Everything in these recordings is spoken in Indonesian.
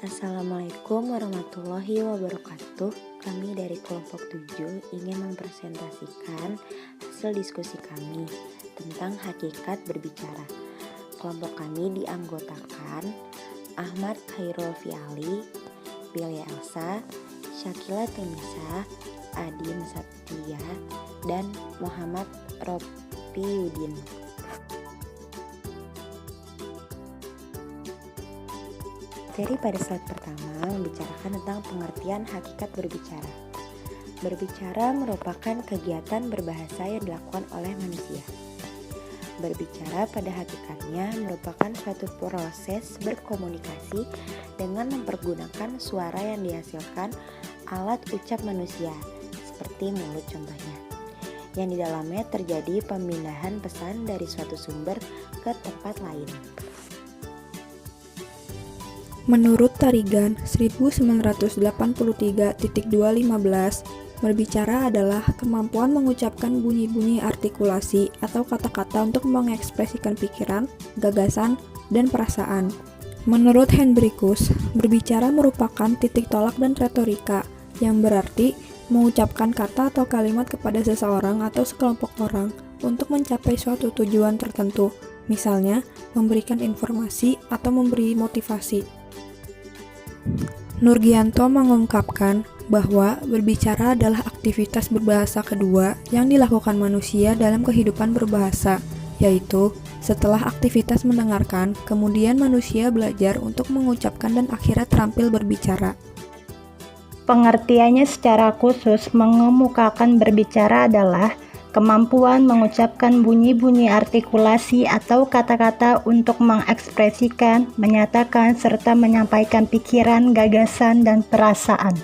Assalamualaikum warahmatullahi wabarakatuh. Kami dari kelompok 7 ingin mempresentasikan hasil diskusi kami tentang hakikat berbicara. Kelompok kami dianggotakan Ahmad Khairul Fiali, Bilya Elsa, Syakila Tunisa, Adin Satya, dan Muhammad Ropi Yudin. Materi pada slide pertama membicarakan tentang pengertian hakikat berbicara. Berbicara merupakan kegiatan berbahasa yang dilakukan oleh manusia. Berbicara pada hakikatnya merupakan suatu proses berkomunikasi dengan mempergunakan suara yang dihasilkan alat ucap manusia, seperti mulut contohnya, yang di dalamnya terjadi pemindahan pesan dari suatu sumber ke tempat lain. Menurut Tarigan 1983.215, berbicara adalah kemampuan mengucapkan bunyi-bunyi artikulasi atau kata-kata untuk mengekspresikan pikiran, gagasan, dan perasaan. Menurut Hendrikus, berbicara merupakan titik tolak dan retorika, yang berarti mengucapkan kata atau kalimat kepada seseorang atau sekelompok orang untuk mencapai suatu tujuan tertentu, misalnya memberikan informasi atau memberi motivasi. Nurgianto mengungkapkan bahwa berbicara adalah aktivitas berbahasa kedua yang dilakukan manusia dalam kehidupan berbahasa, yaitu setelah aktivitas mendengarkan, kemudian manusia belajar untuk mengucapkan dan akhirnya terampil berbicara. Pengertiannya secara khusus mengemukakan berbicara adalah kemampuan mengucapkan bunyi-bunyi artikulasi atau kata-kata untuk mengekspresikan, menyatakan, serta menyampaikan pikiran, gagasan, dan perasaan.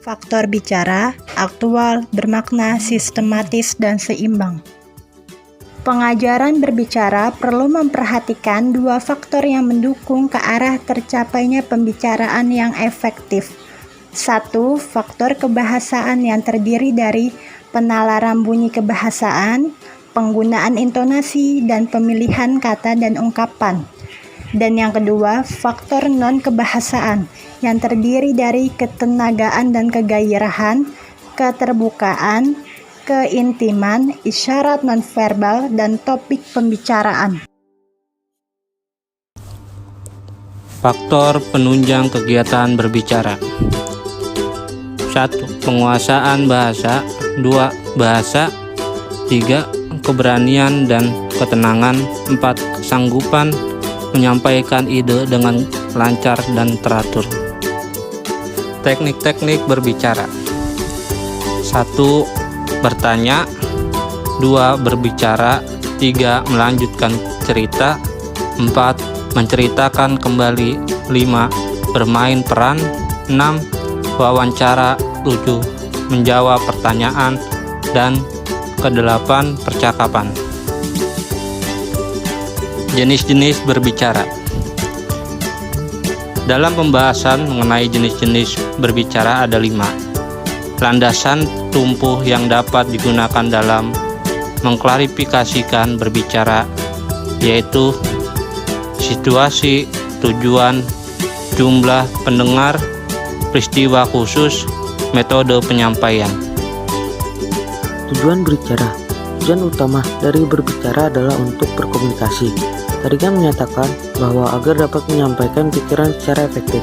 Faktor bicara, aktual, bermakna, sistematis, dan seimbang. Pengajaran berbicara perlu memperhatikan dua faktor yang mendukung ke arah tercapainya pembicaraan yang efektif. 1. Faktor kebahasaan yang terdiri dari penalaran bunyi kebahasaan, penggunaan intonasi, dan pemilihan kata dan ungkapan. Dan yang kedua, faktor non-kebahasaan yang terdiri dari ketenagaan dan kegairahan, keterbukaan, keintiman, isyarat nonverbal, dan topik pembicaraan. Faktor penunjang kegiatan berbicara. 1. Penguasaan bahasa. 2. Bahasa. 3. Keberanian dan ketenangan. 4. Kesanggupan menyampaikan ide dengan lancar dan teratur. Teknik-teknik berbicara. 1. Bertanya. 2. Berbicara. 3. Melanjutkan cerita. 4. Menceritakan kembali. 5. Bermain peran. 6. Wawancara. 7. Menjawab pertanyaan. Dan ke-8. Percakapan. Jenis-jenis berbicara. Dalam pembahasan mengenai jenis-jenis berbicara ada 5. Landasan tumpuh yang dapat digunakan dalam mengklarifikasikan berbicara, yaitu situasi, tujuan, jumlah pendengar, peristiwa khusus, metode penyampaian. Tujuan berbicara. Tujuan utama dari berbicara adalah untuk berkomunikasi. Tarigan menyatakan bahwa agar dapat menyampaikan pikiran secara efektif,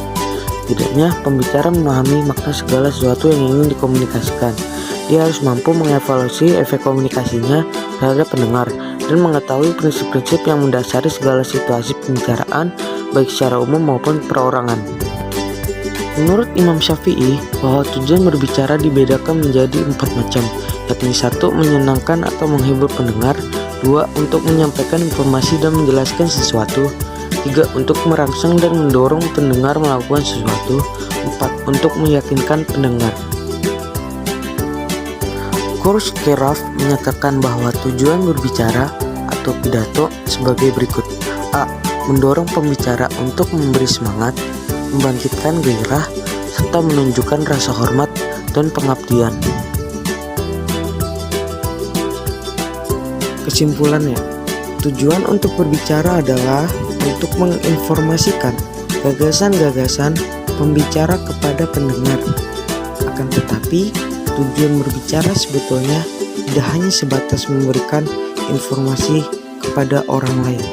setidaknya pembicara memahami makna segala sesuatu yang ingin dikomunikasikan. Dia harus mampu mengevaluasi efek komunikasinya terhadap pendengar dan mengetahui prinsip-prinsip yang mendasari segala situasi pembicaraan, baik secara umum maupun perorangan. Menurut Imam Syafi'i, bahwa tujuan berbicara dibedakan menjadi 4 macam, yakni 1. Menyenangkan atau menghibur pendengar. 2. Untuk menyampaikan informasi dan menjelaskan sesuatu. 3. Untuk merangsang dan mendorong pendengar melakukan sesuatu. 4. Untuk meyakinkan pendengar. Khrushchev menyatakan bahwa tujuan berbicara atau pidato sebagai berikut. A. Mendorong pembicara untuk memberi semangat, membangkitkan gairah, serta menunjukkan rasa hormat dan pengabdian. Kesimpulannya, tujuan untuk berbicara adalah untuk menginformasikan, gagasan-gagasan pembicara kepada pendengar. Akan tetapi, tujuan berbicara sebetulnya tidak hanya sebatas memberikan informasi kepada orang lain,